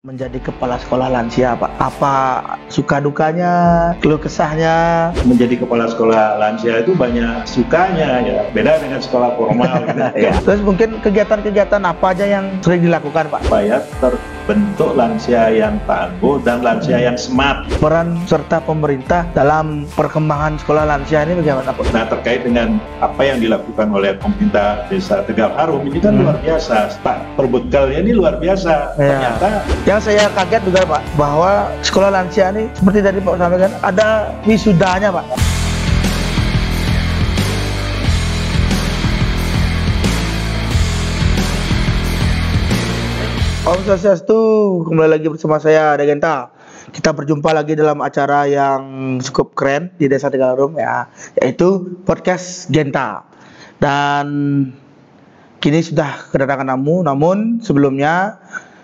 Menjadi kepala sekolah lansia, Pak, apa suka dukanya, keluh kesahnya? Menjadi kepala sekolah lansia itu banyak sukanya ya, beda dengan sekolah formal gitu. Ya. Terus mungkin kegiatan-kegiatan apa aja yang sering dilakukan, Pak? Supaya terbentuk lansia yang tangguh dan lansia yang smart. Peran serta pemerintah dalam perkembangan sekolah lansia ini bagaimana, Pak? Nah, terkait dengan apa yang dilakukan oleh pemerintah Desa Tegal Harum ini kan luar biasa. Pak, perbekalnya ini luar biasa. Ya. Ternyata Yang saya kaget juga, Pak, bahwa sekolah lansia ini seperti tadi Pak sampaikan ada wisudanya, Pak. Om Swastiastu, kembali lagi bersama saya Degenta. Kita berjumpa lagi dalam acara yang cukup keren di Desa Tegal Harum ya, yaitu podcast Genta. Dan kini sudah kedatangan tamu, namun sebelumnya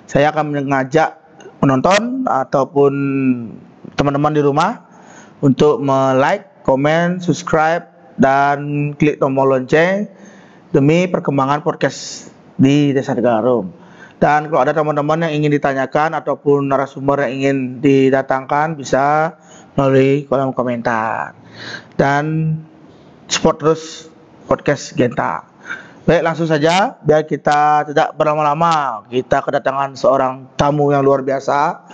saya akan mengajak penonton ataupun teman-teman di rumah untuk like, komen, subscribe, dan klik tombol lonceng demi perkembangan podcast di Desa Tegal Harum. Dan kalau ada teman-teman yang ingin ditanyakan ataupun narasumber yang ingin didatangkan, bisa melalui kolom komentar. Dan support terus podcast Genta. Baik, langsung saja, biar kita tidak berlama-lama. Kita kedatangan seorang tamu yang luar biasa,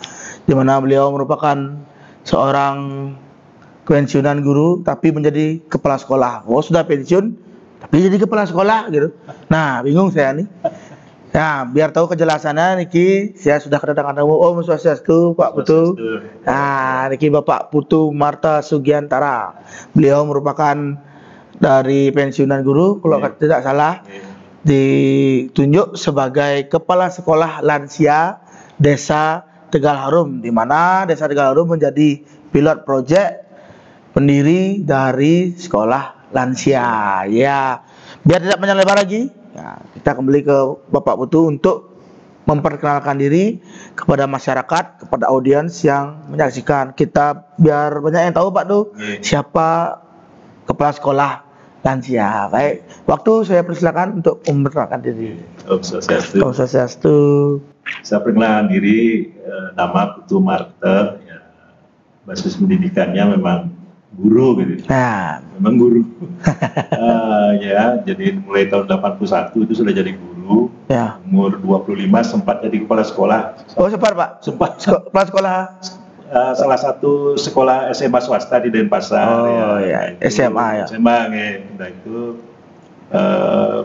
di mana beliau merupakan seorang pensiunan guru, tapi menjadi kepala sekolah. Oh, sudah pensiun, tapi jadi kepala sekolah gitu. Nah, bingung saya nih. Nah, biar tahu kejelasannya, Niki, saya sudah kedatangan tamu. Om Swastiastu, Pak Putu. Nah, Niki Bapak Putu Marta Sugiantara. Beliau merupakan dari pensiunan guru, kalau tidak salah, ditunjuk sebagai kepala sekolah lansia Desa Tegal Harum, di mana Desa Tegal Harum menjadi pilot project pendiri dari sekolah lansia. Ya, biar tidak panjang lebar lagi, ya, kita kembali ke Bapak Putu untuk memperkenalkan diri kepada masyarakat, kepada audiens yang menyaksikan kita, biar banyak yang tahu Pak tuh siapa kepala sekolah lansia. Baik, waktu saya persilakan untuk memperkenalkan diri. Om Swastiastu. Om Swastiastu. Saya perkenalkan diri, nama Putu Marta. Ya, basis pendidikannya memang guru gitu. Nah, Memang guru. Ya, jadi mulai tahun 81 itu sudah jadi guru. ya. Umur 25 sempat jadi kepala sekolah. Oh, sempat Pak. Sempat Kepala sekolah. salah satu sekolah SMA swasta di Denpasar. Oh ya, Itu, SMA ya. SMA ya. Nah, itu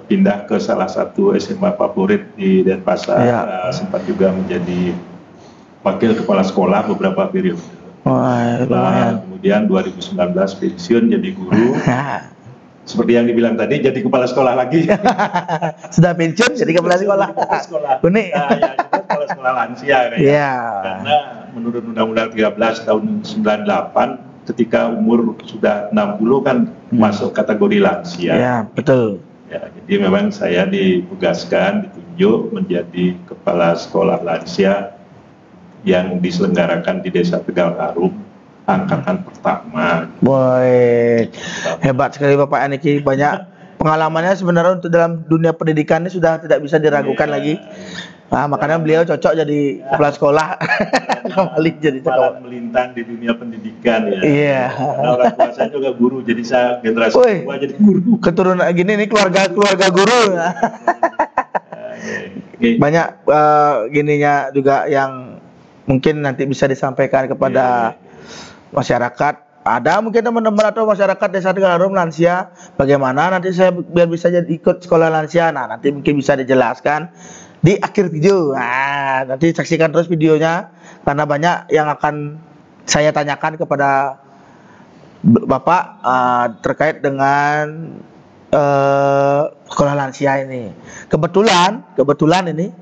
pindah ke salah satu SMA favorit di Denpasar. Ya. Sempat juga menjadi wakil kepala sekolah beberapa periode. Wah, lumayan. Kemudian 2019 pensiun jadi guru. Seperti yang dibilang tadi, jadi kepala sekolah lagi. Sudah pensiun jadi kepala sekolah. Unik. Nah, ya, kita kepala sekolah lansia kayak. Iya. Karena menurut Undang-Undang 13 tahun 98, ketika umur sudah 60 kan masuk kategori lansia. Ya, betul. Ya, jadi memang saya ditugaskan, ditunjuk menjadi kepala sekolah lansia yang diselenggarakan di Desa Tegal Harum angkatan pertama. Boy, hebat sekali Bapak Aniki, banyak pengalamannya sebenarnya untuk dalam dunia pendidikan ini sudah tidak bisa diragukan lagi. Nah, makanya beliau cocok jadi kepala sekolah. Kembali jadi Malah melintang di dunia pendidikan ya. Iya. Karena orang tua saya juga guru, jadi saya generasi Woi, kedua jadi guru. keturunan gini nih keluarga guru. Banyak gininya juga yang mungkin nanti bisa disampaikan kepada masyarakat. Ada mungkin teman-teman atau masyarakat Desa Tegal Harum lansia, bagaimana nanti saya biar bisa jadi ikut sekolah lansia. Nah, nanti mungkin bisa dijelaskan di akhir video. Nah, nanti saksikan terus videonya karena banyak yang akan saya tanyakan kepada Bapak terkait dengan sekolah lansia ini. Kebetulan ini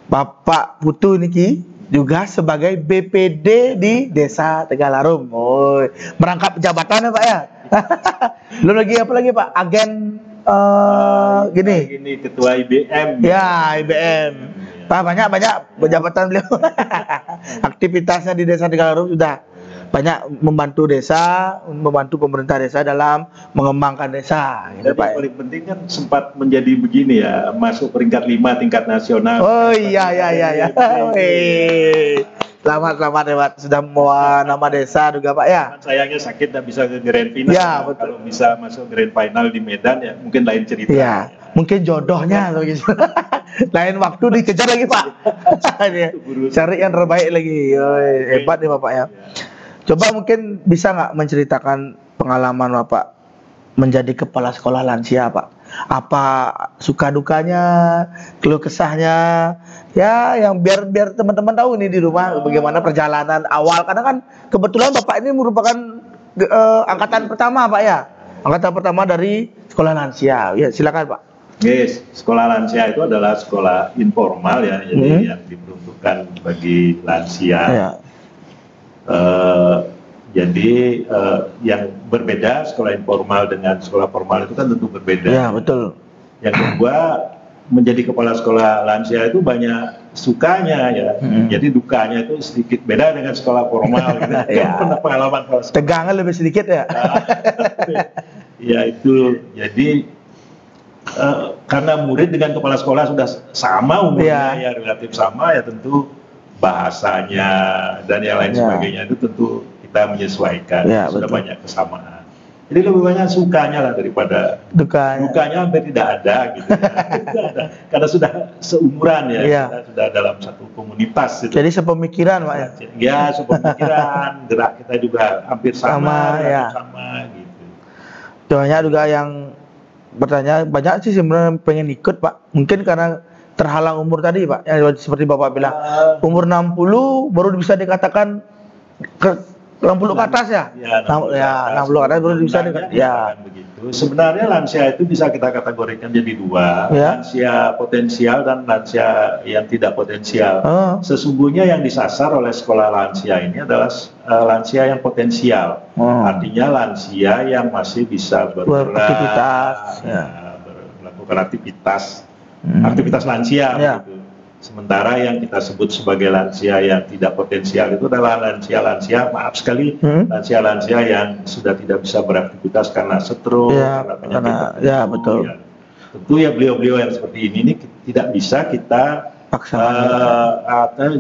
Bapak Putu niki juga sebagai BPD di Desa Tegal Harum. Oh, merangkap jabatan ya Pak ya. Belum lagi apa lagi Pak? Agen Ini ketua IBM. Ya, IBM. Pak, banyak jabatan beliau. Aktivitasnya di Desa Tegal Harum sudah banyak membantu desa, membantu pemerintah desa dalam mengembangkan desa gitu Jadi Pak. paling penting kan sempat menjadi begini ya, masuk peringkat 5 tingkat nasional. Oh iya. Wih. Selamat ya Pak, sudah membawa nama desa juga Pak ya. Sayangnya sakit dan bisa ke grand final. Ya, betul. Kalau bisa masuk grand final di Medan ya mungkin lain cerita. Iya, mungkin jodohnya begitu. Lain waktu dikejar lagi Pak. Cari yang terbaik lagi. Yoi, hebat nih Bapak ya. Coba mungkin bisa nggak menceritakan pengalaman Bapak menjadi kepala sekolah lansia Pak? Apa suka dukanya, keluh kesahnya, ya yang biar teman-teman tahu nih di rumah bagaimana perjalanan awal. Karena kan kebetulan Bapak ini merupakan angkatan pertama Pak ya, angkatan pertama dari sekolah lansia. Ya silakan Pak. Yes, sekolah lansia itu adalah sekolah informal ya, jadi yang diperuntukkan bagi lansia. Ya. Jadi yang berbeda sekolah informal dengan sekolah formal itu kan tentu berbeda. Ya betul. Yang kedua, menjadi kepala sekolah lansia itu banyak sukanya ya. Jadi dukanya itu sedikit beda dengan sekolah formal. Gitu. Ya. Pernah pengalaman kalau Tegangnya lebih sedikit ya. Ya itu. Jadi karena murid dengan kepala sekolah sudah sama umurnya ya relatif sama ya tentu bahasanya dan yang lain sebagainya itu tentu kita menyesuaikan. Sudah betul. Banyak kesamaan. Jadi lebih banyak sukanya lah daripada dukanya hampir tidak ada gitu ya. Karena sudah seumuran ya, kita sudah dalam satu komunitas gitu. Jadi sepemikiran Pak ya. Ya sepemikiran, gerak kita juga hampir sama gitu. Banyak juga yang bertanya, banyak sih sebenarnya pengen ikut Pak. Mungkin karena terhalang umur tadi Pak, ya, seperti Bapak bilang umur 60 baru bisa dikatakan 60 ke atas ya? Ya 60 ke atas baru bisa ya. Begitu. Sebenarnya lansia itu bisa kita kategorikan jadi dua, lansia potensial dan lansia yang tidak potensial. Sesungguhnya yang disasar oleh sekolah lansia ini adalah lansia yang potensial. Artinya lansia yang masih bisa beraktivitas, melakukan aktivitas lansia gitu. Sementara yang kita sebut sebagai lansia yang tidak potensial itu adalah lansia-lansia, maaf sekali, lansia-lansia yang sudah tidak bisa beraktivitas karena stroke, karena penyakit betul. Ya. Tentu ya beliau-beliau yang seperti ini tidak bisa kita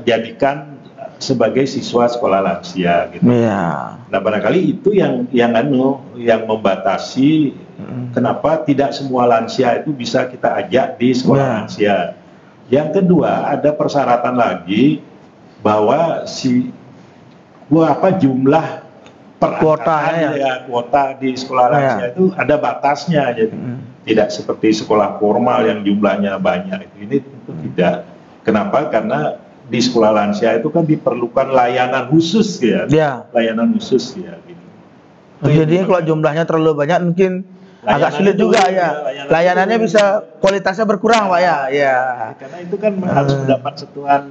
jadikan sebagai siswa sekolah lansia gitu. Nah barangkali itu yang membatasi kenapa tidak semua lansia itu bisa kita ajak di sekolah lansia. Yang kedua ada persyaratan lagi bahwa jumlah kuota di sekolah lansia itu ada batasnya, jadi tidak seperti sekolah formal yang jumlahnya banyak. Ini tentu tidak. Kenapa? Karena di sekolah lansia itu kan diperlukan layanan khusus ya. Layanan khusus ya. Gitu. Jadi kalau jumlahnya terlalu banyak mungkin agak sulit juga ya. Layanannya bisa kualitasnya berkurang Pak ya. Karena itu kan harus mendapat sentuhan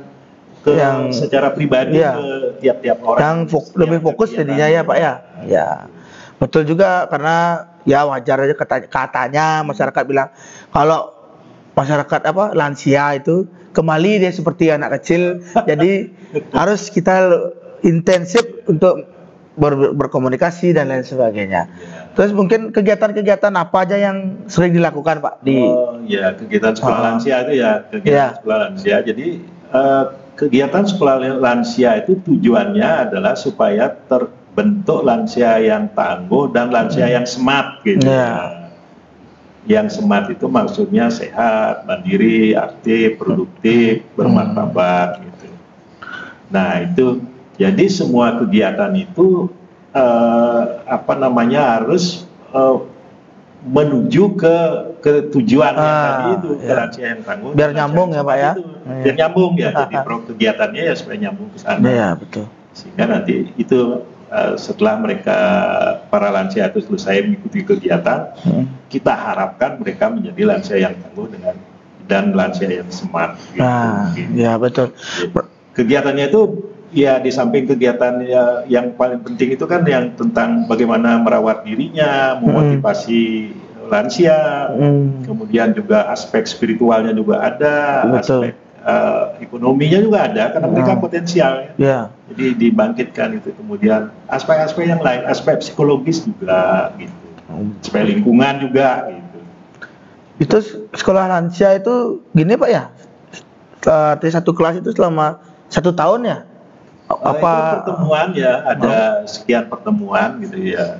secara pribadi ke tiap-tiap orang. Yang lebih fokus jadinya ya Pak ya. Ya. Betul juga karena ya wajar aja katanya masyarakat bilang kalau masyarakat lansia itu kembali dia seperti anak kecil. Jadi harus kita intensif untuk berkomunikasi dan lain sebagainya. Terus mungkin kegiatan-kegiatan apa aja yang sering dilakukan Pak di kegiatan sekolah lansia itu sekolah lansia. Jadi kegiatan sekolah lansia itu tujuannya adalah supaya terbentuk lansia yang tangguh dan lansia yang smart gitu. Yang smart itu maksudnya sehat, mandiri, aktif, produktif, bermartabat gitu. Nah, itu jadi semua kegiatan itu harus menuju ke tujuan yang tadi itu, ke lansia yang tangguh. Biar nyambung ya Pak ya. Biar nyambung ya. Jadi kegiatannya ya supaya nyambung ke sana. Betul. Sehingga nanti itu setelah para lansia itu selesai mengikuti kegiatan, kita harapkan mereka menjadi lansia yang tangguh dan lansia yang smart. Gitu. Ya betul. Kegiatannya itu ya di samping kegiatan yang paling penting itu kan yang tentang bagaimana merawat dirinya, memotivasi lansia, kemudian juga aspek spiritualnya juga ada, aspek ekonominya juga ada karena mereka potensial. Ya. Jadi dibangkitkan itu. Kemudian aspek-aspek yang lain, aspek psikologis juga gitu. Aspek lingkungan juga gitu. Itu sekolah lansia itu gini Pak ya? Satu kelas itu selama 1 tahun ya? Apa itu pertemuan ya, ada sekian pertemuan gitu ya.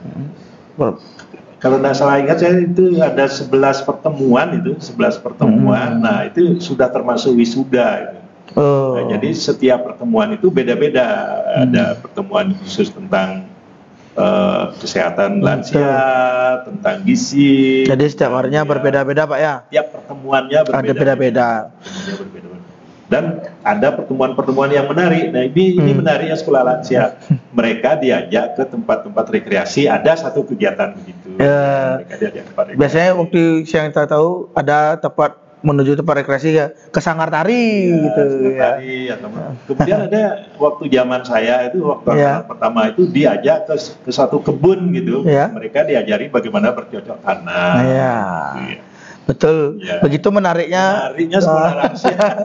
Kalau tidak salah ingat saya itu ada 11 pertemuan itu, 11 pertemuan. Nah, itu sudah termasuk wisuda. Nah, jadi setiap pertemuan itu beda-beda. Ada pertemuan khusus tentang kesehatan lansia, tentang gizi. Jadi setiap harinya berbeda-beda Pak ya? Tiap pertemuannya berbeda-beda. Dan ada pertemuan-pertemuan yang menarik. Nah, ini menariknya sekolah lansia. Mereka diajak ke tempat-tempat rekreasi. Ada satu kegiatan begitu. Mereka diajak ke tempat rekreasi. Biasanya waktu yang kita tahu ada tempat menuju tempat rekreasi ya, ke Sanggar Tari gitu. Tari, atau kemudian ada waktu zaman saya itu waktu pertama itu diajak ke satu kebun gitu. Mereka diajari bagaimana bercocok tanam. Betul, begitu menariknya sekolah lansia.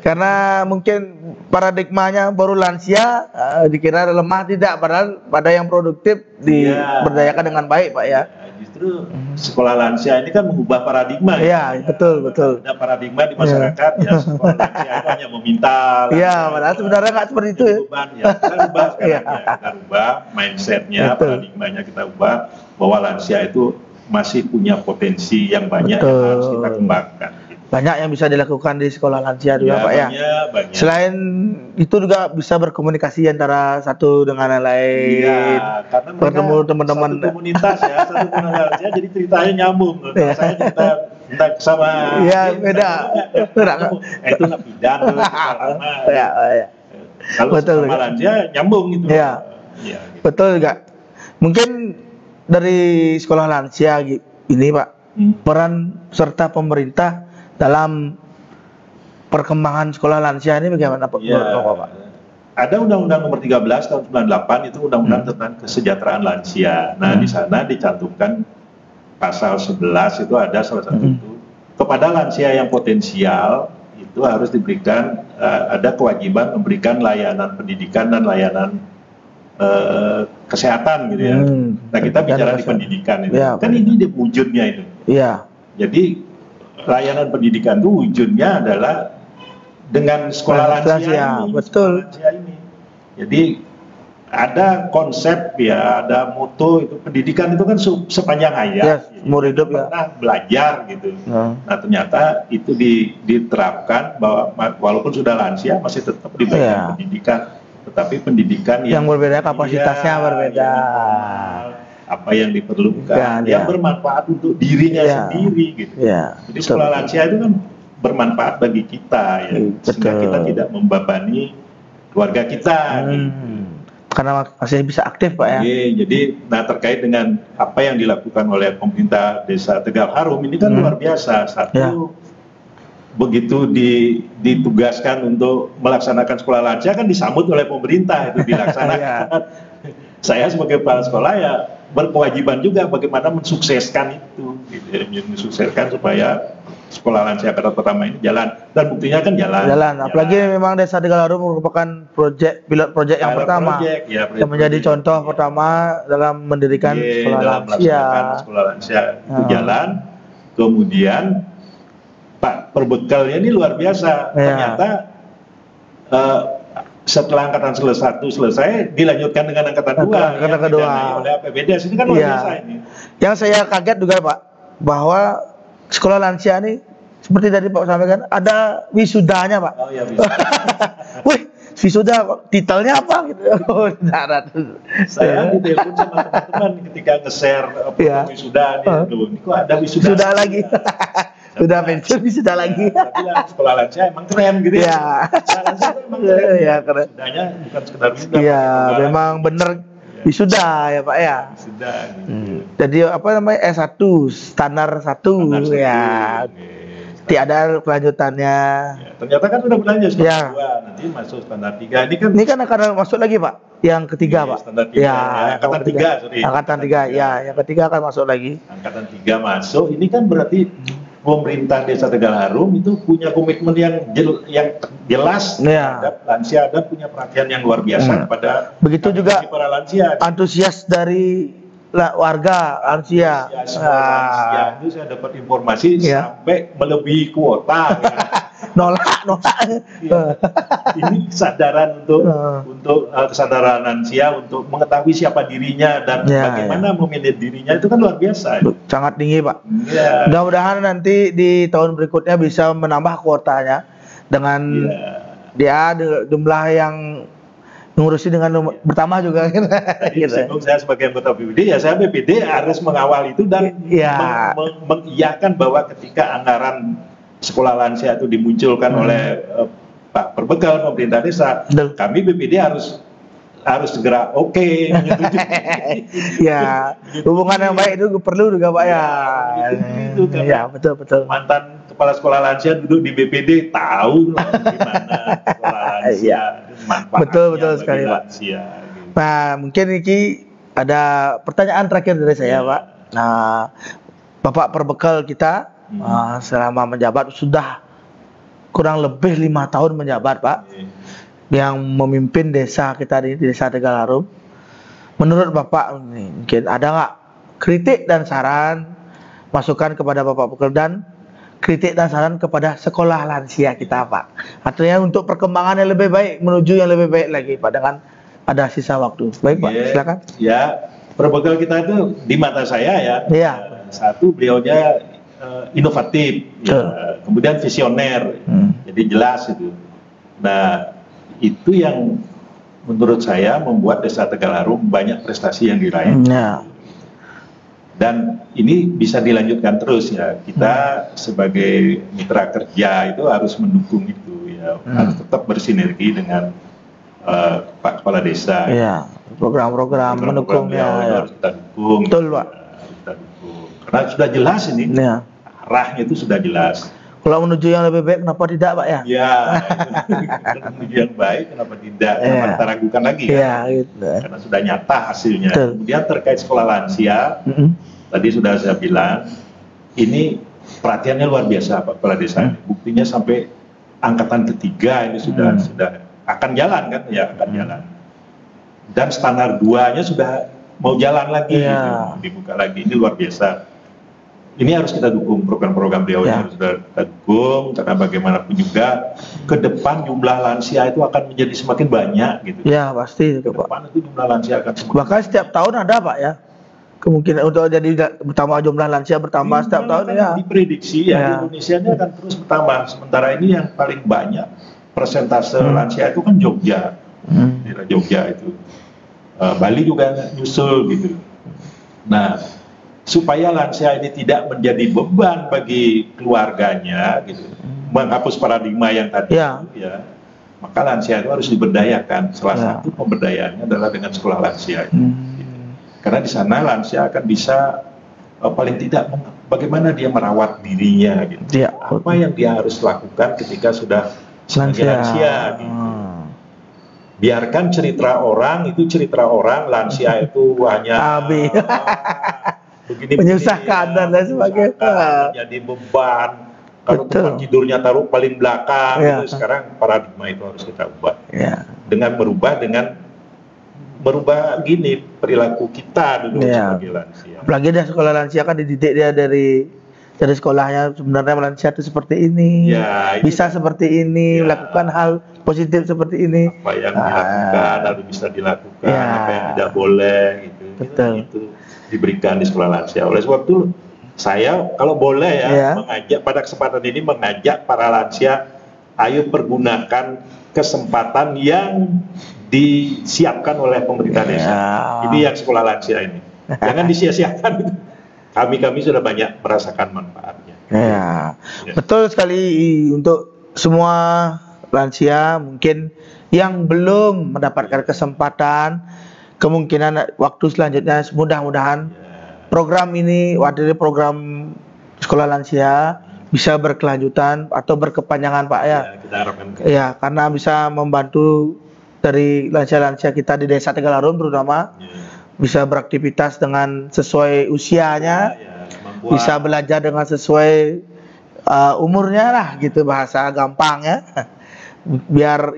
Karena mungkin paradigmanya baru lansia dikira lemah, tidak, padahal pada yang produktif diberdayakan dengan baik Pak ya. Justru sekolah lansia ini kan mengubah paradigma. Betul. Ada paradigma di masyarakat ya sekolah lansia itu hanya meminta. Padahal sebenarnya nggak seperti itu ya. Kita ubah sekarang kita ubah mindsetnya, paradigmanya kita ubah bahwa lansia itu masih punya potensi yang banyak yang harus kita kembangkan. Banyak yang bisa dilakukan di sekolah lansia juga Pak ya. Banyak. Selain itu juga bisa berkomunikasi antara satu dengan yang lain. Karena bertemu teman-teman satu komunitas ya, satu komunitas lansia, jadi ceritanya nyambung. Saya cerita tentang sama. Beda. Itu bidan Kalau sama lansia nyambung gitu. Betul enggak? Mungkin dari sekolah lansia ini Pak, peran serta pemerintah dalam perkembangan sekolah lansia ini bagaimana Pak? Ada Undang-Undang Nomor 13 tahun 98 itu Undang-Undang tentang Kesejahteraan Lansia. Nah, di sana dicantumkan pasal 11 itu ada salah satu itu kepada lansia yang potensial itu harus diberikan ada kewajiban memberikan layanan pendidikan dan layanan kesehatan gitu ya. Nah, kita bicara di pendidikan itu. Kan ini wujudnya itu. Jadi layanan pendidikan itu wujudnya adalah dengan sekolah lansia ini. Betul. Jadi ada konsep ada moto itu pendidikan itu kan sepanjang hayat. Umur hidup pernah belajar gitu. Nah, ternyata itu diterapkan bahwa walaupun sudah lansia masih tetap diberikan pendidikan. Tetapi pendidikan yang berbeda, kapasitasnya berbeda, apa yang diperlukan, yang bermanfaat untuk dirinya sendiri gitu. Jadi sekolah lansia itu kan bermanfaat bagi kita ya, sehingga kita tidak membebani keluarga kita. Gitu. Karena masih bisa aktif Pak ya. Jadi terkait dengan apa yang dilakukan oleh pemerintah Desa Tegal Harum ini kan luar biasa. Satu, begitu ditugaskan untuk melaksanakan sekolah lansia kan disambut oleh pemerintah itu dilaksanakan. Saya sebagai kepala sekolah ya berkewajiban juga bagaimana mensukseskan itu, mensukseskan supaya sekolah lansia kata pertama ini jalan, dan buktinya kan jalan. Apalagi memang Desa Tegal Harum merupakan pilot project yang pertama, yang menjadi contoh pertama dalam mendirikan sekolah lansia itu jalan. Kemudian Pak perbekalnya ini luar biasa. Ternyata setelah angkatan selesai dilanjutkan dengan angkatan 2. Angkatan kedua. Oleh APBD ini kan luar biasa ini. Yang saya kaget juga Pak bahwa sekolah lansia ini seperti tadi Pak sampaikan ada wisudanya Pak. Wih, wisuda titelnya apa gitu. Saya ditelepon sama teman-teman ketika nge-share wisuda ini kok ada wisuda lagi. Sudah pensiun sudah lagi. Tapi sekolah lansia emang keren gitu ya. Sekolah lansia emang keren. Keren. Wisudanya bukan sekedar wisuda. Memang benar wisuda ya Pak ya. Wisuda. Jadi apa namanya S1 standar 1 ya. Tiada kelanjutannya. Ternyata kan sudah berlanjut standar 2, nanti masuk standar 3. Ini kan akan masuk lagi Pak. Yang ketiga Pak. Standar 3. Angkatan 3, sorry. Angkatan 3 ya, yang ketiga akan masuk lagi. Angkatan 3 masuk, ini kan berarti pemerintah Desa Tegal Harum itu punya komitmen yang jelas terhadap lansia dan punya perhatian yang luar biasa kepada begitu juga para lansia. Antusias dari warga lansia. Lansia itu saya dapat informasi sampai melebihi kuota. Nolak. Ya. Ini kesadaran untuk kesadaran lansia untuk mengetahui siapa dirinya dan bagaimana memilih dirinya itu kan luar biasa. Sangat tinggi, Pak. Mudah-mudahan nanti di tahun berikutnya bisa menambah kuotanya dengan dia jumlah yang mengurusi dengan bertambah juga. Saya sebagai anggota BPD saya BPD harus mengawal itu dan mengiyakan bahwa ketika anggaran sekolah lansia itu dimunculkan oleh Pak Perbekal pemerintah desa, kami BPD harus segera menyetujui. Hubungan yang baik itu perlu juga, Pak Itu betul. Mantan kepala sekolah lansia duduk di BPD tahu gimana sekolah lansia. Betul sekali, Pak. Nah, mungkin ini ada pertanyaan terakhir dari saya, Pak. Nah, Bapak Perbekal kita selama menjabat sudah kurang lebih 5 tahun menjabat, Pak, yang memimpin desa kita di Desa Tegal Harum. Menurut Bapak mungkin ada nggak kritik dan saran, masukan kepada Bapak Perbekal dan kritik dan saran kepada sekolah lansia kita, Pak? Artinya untuk perkembangan yang lebih baik, menuju yang lebih baik lagi, Pak, dengan ada sisa waktu. Baik, Pak, silakan. Perbekal kita itu di mata saya satu beliaunya inovatif, kemudian visioner, jadi jelas itu. Nah, itu yang menurut saya membuat Desa Tegal Harum banyak prestasi yang diraih. Dan ini bisa dilanjutkan terus ya. Kita sebagai mitra kerja itu harus mendukung itu ya, harus tetap bersinergi dengan Pak Kepala Desa. Program-program mendukungnya harus kita dukung. Betul, Pak. Kita dukung. Karena sudah jelas ini. Arahnya itu sudah jelas. Kalau menuju yang lebih baik, kenapa tidak, Pak ya? Menuju yang baik, kenapa tidak? Kenapa kita ragukan lagi kan? Karena sudah nyata hasilnya. Kemudian terkait sekolah lansia, tadi sudah saya bilang, ini perhatiannya luar biasa Pak Kepala Desa. Buktinya sampai angkatan ketiga ini sudah akan jalan kan? Akan jalan. Dan standar 2-nya sudah mau jalan lagi, dibuka lagi. Ini luar biasa. Ini harus kita dukung, program-program beliau harus kita dukung, karena bagaimanapun juga ke depan jumlah lansia itu akan menjadi semakin banyak gitu. Pasti ke depan itu jumlah lansia akan semakin bahkan setiap tahun ada, Pak ya, kemungkinan untuk jadi bertambah jumlah lansia bertambah setiap tahun diprediksi di Indonesia ini akan terus bertambah. Sementara ini yang paling banyak persentase lansia itu kan Jogja, daerah Jogja itu, Bali juga nyusul gitu. Nah, supaya lansia ini tidak menjadi beban bagi keluarganya gitu, menghapus paradigma yang tadi maka lansia itu harus diberdayakan. Salah satu pemberdayaannya adalah dengan sekolah lansia gitu. Karena di sana lansia akan bisa paling tidak bagaimana dia merawat dirinya gitu. Apa yang dia harus lakukan ketika sudah sebagai lansia gitu. Biarkan cerita orang lansia itu hanya begini, menyusahkan dan lain sebagainya, menjadi beban. Kalau tempat tidurnya taruh paling belakang, itu sekarang paradigma itu harus kita ubah. Dengan merubah gini perilaku kita dulu sebagai lansia. Apalagi dah sekolah lansia kan dididik dia dari sekolahnya, sebenarnya lansia itu seperti ini, bisa seperti ini, melakukan hal positif seperti ini. Apa yang dilakukan harus bisa dilakukan, apa yang tidak boleh gitu. Itu diberikan di sekolah lansia. Oleh sebab itu saya kalau boleh mengajak pada kesempatan ini para lansia, ayo pergunakan kesempatan yang disiapkan oleh pemerintah desa. Ini yang sekolah lansia ini. Jangan disia-siakan. Kami sudah banyak merasakan manfaatnya. Betul sekali. Untuk semua lansia mungkin yang belum mendapatkan kesempatan, kemungkinan waktu selanjutnya mudah-mudahan program ini, program sekolah lansia bisa berkelanjutan atau berkepanjangan, Pak kita harapkan. Karena bisa membantu dari lansia-lansia kita di Desa Tegal Harum terutama bisa beraktivitas dengan sesuai usianya, bisa belajar dengan sesuai umurnya lah gitu, bahasa gampang ya. Biar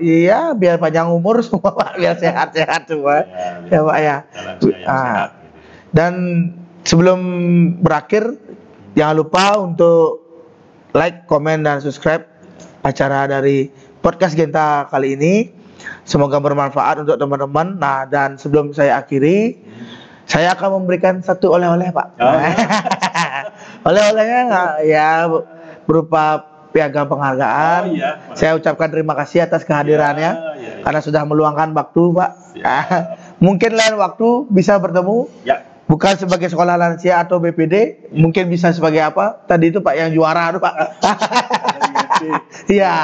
panjang umur semua Pak, biar sehat-sehat semua ya Pak ya. Dan sebelum berakhir jangan lupa untuk like, komen, dan subscribe acara dari podcast Genta kali ini. Semoga bermanfaat untuk teman-teman. Nah, dan sebelum saya akhiri, saya akan memberikan satu oleh-oleh Pak. Oleh-olehnya ya berupa piagam penghargaan. Saya ucapkan terima kasih atas kehadirannya karena sudah meluangkan waktu Pak. Mungkin lain waktu bisa bertemu, bukan sebagai sekolah lansia atau BPD, mungkin bisa sebagai apa tadi itu Pak, yang juara itu Pak. Iya,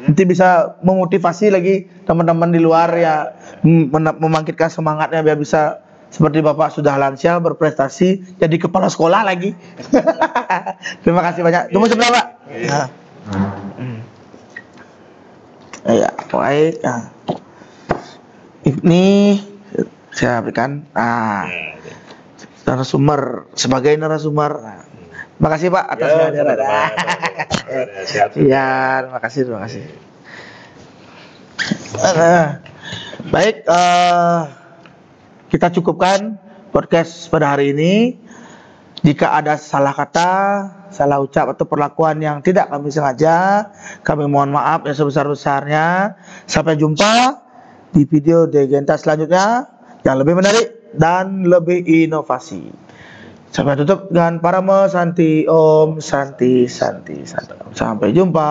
nanti bisa memotivasi lagi teman-teman di luar ya, membangkitkan semangatnya biar bisa seperti Bapak sudah lansia berprestasi jadi kepala sekolah lagi. Terima kasih banyak. Tunggu sebentar Pak. Ya, baik. Ini saya berikan narasumber, sebagai narasumber. Terima kasih Pak atas kehadiran. Iya, terima kasih. Baik, kita cukupkan podcast pada hari ini. Jika ada salah kata, salah ucap atau perlakuan yang tidak kami sengaja, kami mohon maaf yang sebesar-besarnya. Sampai jumpa di video Genta selanjutnya yang lebih menarik dan lebih inovasi. Sampai tutup dengan Parama Santi Om Santi. Sampai jumpa.